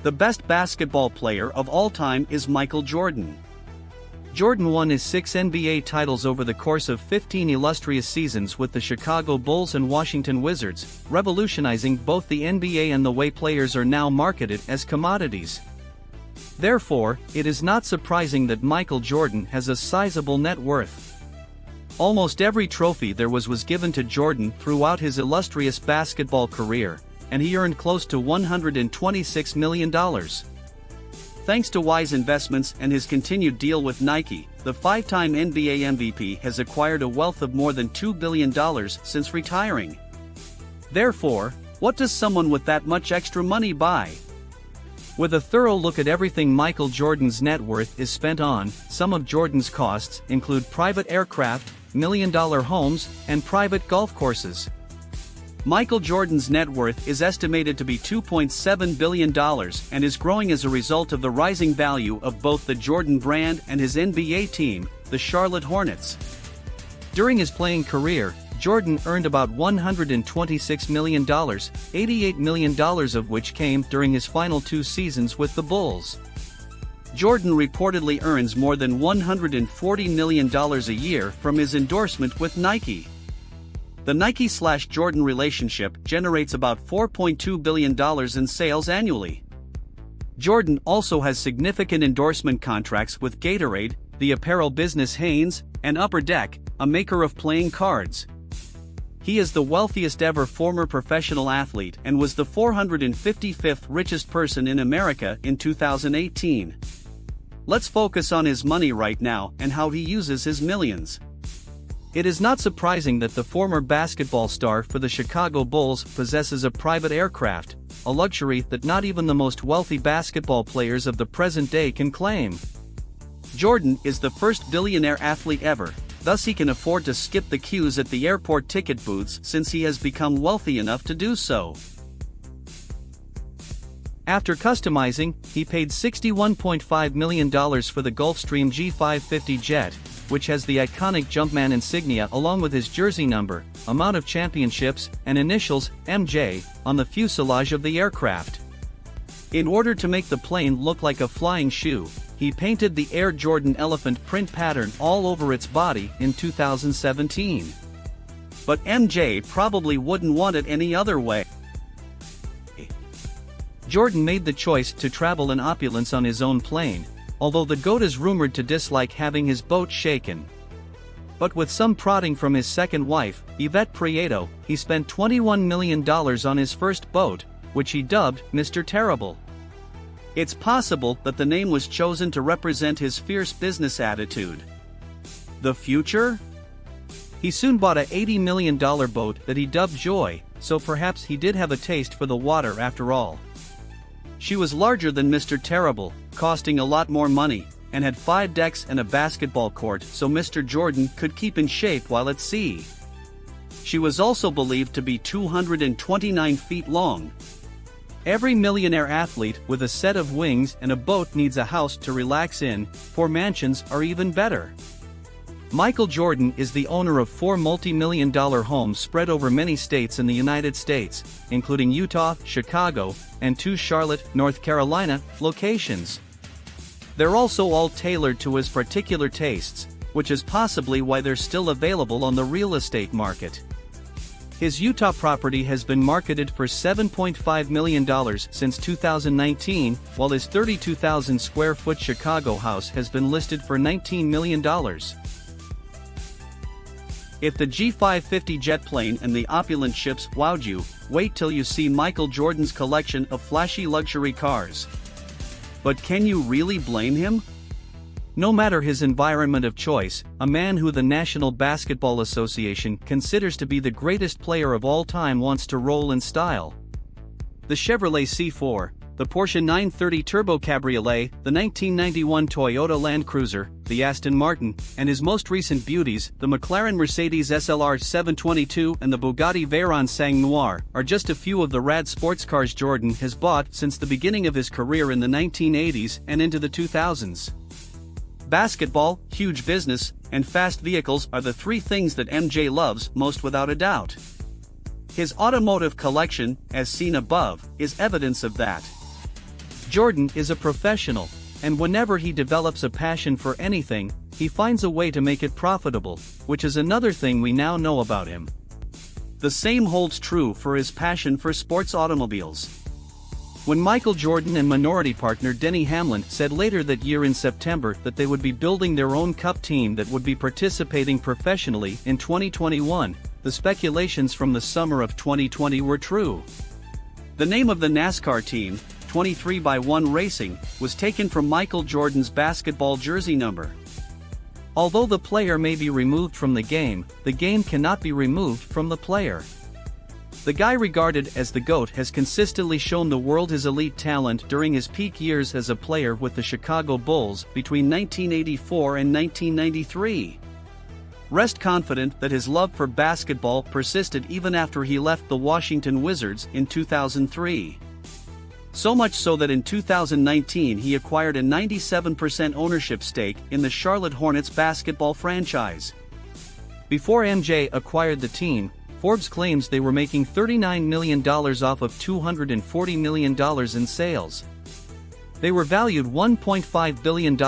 The best basketball player of all time is Michael Jordan. Jordan won his 6 NBA titles over the course of 15 illustrious seasons with the Chicago Bulls and Washington Wizards, revolutionizing both the NBA and the way players are now marketed as commodities. Therefore, it is not surprising that Michael Jordan has a sizable net worth. Almost every trophy there was given to Jordan throughout his illustrious basketball career, and he earned close to $126 million. Thanks to wise investments and his continued deal with Nike, the 5-time NBA MVP has acquired a wealth of more than $2 billion since retiring. Therefore, what does someone with that much extra money buy? With a thorough look at everything Michael Jordan's net worth is spent on, some of Jordan's costs include private aircraft, million-dollar homes, and private golf courses. Michael Jordan's net worth is estimated to be $2.7 billion and is growing as a result of the rising value of both the Jordan brand and his NBA team, the Charlotte Hornets. During his playing career, Jordan earned about $126 million, $88 million of which came during his final 2 seasons with the Bulls. Jordan reportedly earns more than $140 million a year from his endorsement with Nike. The Nike/Jordan relationship generates about $4.2 billion in sales annually. Jordan also has significant endorsement contracts with Gatorade, the apparel business Hanes, and Upper Deck, a maker of playing cards. He is the wealthiest ever former professional athlete and was the 455th richest person in America in 2018. Let's focus on his money right now and how he uses his millions. It is not surprising that the former basketball star for the Chicago Bulls possesses a private aircraft, a luxury that not even the most wealthy basketball players of the present day can claim. Jordan is the first billionaire athlete ever, thus he can afford to skip the queues at the airport ticket booths since he has become wealthy enough to do so. After customizing, he paid $61.5 million for the Gulfstream G550 jet, which has the iconic Jumpman insignia along with his jersey number, amount of championships, and initials, MJ, on the fuselage of the aircraft. In order to make the plane look like a flying shoe, he painted the Air Jordan elephant print pattern all over its body in 2017. But MJ probably wouldn't want it any other way. Jordan made the choice to travel in opulence on his own plane, although the GOAT is rumored to dislike having his boat shaken. But with some prodding from his second wife, Yvette Prieto, he spent $21 million on his first boat, which he dubbed Mr. Terrible. It's possible that the name was chosen to represent his fierce business attitude. The future? He soon bought an $80 million boat that he dubbed Joy, so perhaps he did have a taste for the water after all. She was larger than Mr. Terrible, costing a lot more money, and had 5 decks and a basketball court so Mr. Jordan could keep in shape while at sea. She was also believed to be 229 feet long. Every millionaire athlete with a set of wings and a boat needs a house to relax in, 4 mansions are even better. Michael Jordan is the owner of 4 multi-million-dollar homes spread over many states in the United States, including Utah, Chicago, and 2 Charlotte, North Carolina, locations. They're also all tailored to his particular tastes, which is possibly why they're still available on the real estate market. His Utah property has been marketed for $7.5 million since 2019, while his 32,000 square foot Chicago house has been listed for $19 million. If the G550 jet plane and the opulent ships wowed you, wait till you see Michael Jordan's collection of flashy luxury cars. But can you really blame him? No matter his environment of choice, a man who the National Basketball Association considers to be the greatest player of all time wants to roll in style. The Chevrolet C4, the Porsche 930 Turbo Cabriolet, the 1991 Toyota Land Cruiser, the Aston Martin, and his most recent beauties, the McLaren Mercedes SLR 722 and the Bugatti Veyron Sang Noir, are just a few of the rad sports cars Jordan has bought since the beginning of his career in the 1980s and into the 2000s. Basketball, huge business, and fast vehicles are the 3 things that MJ loves most without a doubt. His automotive collection, as seen above, is evidence of that. Jordan is a professional, and whenever he develops a passion for anything, he finds a way to make it profitable, which is another thing we now know about him. The same holds true for his passion for sports automobiles. When Michael Jordan and minority partner Denny Hamlin said later that year in September that they would be building their own cup team that would be participating professionally in 2021, the speculations from the summer of 2020 were true. The name of the NASCAR team, 23x1 Racing, was taken from Michael Jordan's basketball jersey number. Although the player may be removed from the game cannot be removed from the player. The guy regarded as the GOAT has consistently shown the world his elite talent during his peak years as a player with the Chicago Bulls between 1984 and 1993. Rest confident that his love for basketball persisted even after he left the Washington Wizards in 2003. So much so that in 2019 he acquired a 97% ownership stake in the Charlotte Hornets basketball franchise. Before MJ acquired the team, Forbes claims they were making $39 million off of $240 million in sales. They were valued $1.5 billion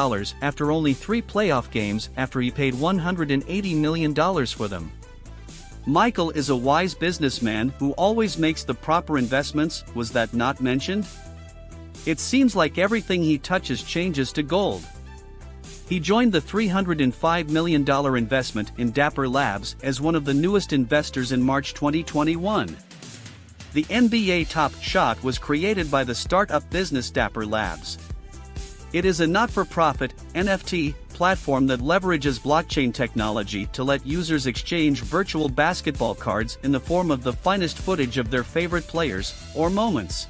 after only 3 playoff games after he paid $180 million for them. Michael is a wise businessman who always makes the proper investments. Was that not mentioned? It seems like everything he touches changes to gold. He joined the $305 million investment in Dapper Labs as one of the newest investors in March 2021. The NBA Top Shot was created by the startup business Dapper Labs. It is a not-for-profit, NFT, platform that leverages blockchain technology to let users exchange virtual basketball cards in the form of the finest footage of their favorite players or moments.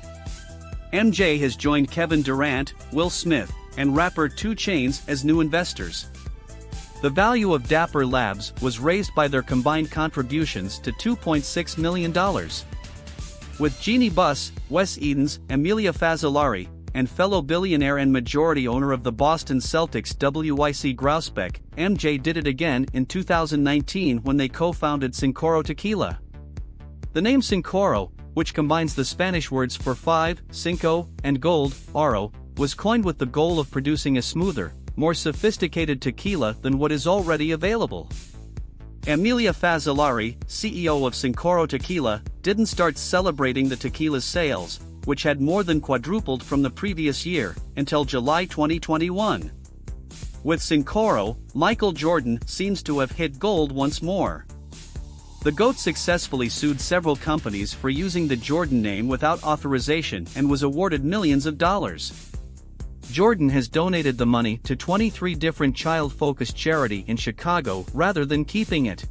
MJ has joined Kevin Durant, Will Smith, and rapper 2 Chainz as new investors. The value of Dapper Labs was raised by their combined contributions to $2.6 million. With Jeannie Buss, Wes Edens, Emilia Fazzolari, and fellow billionaire and majority owner of the Boston Celtics W.Y.C. Grousbeck, MJ did it again in 2019 when they co-founded Cincoro Tequila. The name Cincoro, which combines the Spanish words for 5, cinco, and gold, oro, was coined with the goal of producing a smoother, more sophisticated tequila than what is already available. Emilia Fazzolari, CEO of Cincoro Tequila, didn't start celebrating the tequila's sales, which had more than quadrupled from the previous year, until July 2021. With Cincoro, Michael Jordan seems to have hit gold once more. The GOAT successfully sued several companies for using the Jordan name without authorization and was awarded millions of dollars. Jordan has donated the money to 23 different child-focused charities in Chicago rather than keeping it.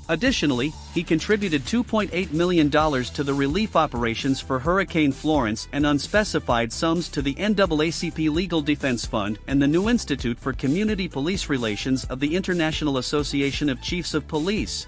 Additionally, he contributed $2.8 million to the relief operations for Hurricane Florence and unspecified sums to the NAACP Legal Defense Fund and the New Institute for Community Police Relations of the International Association of Chiefs of Police.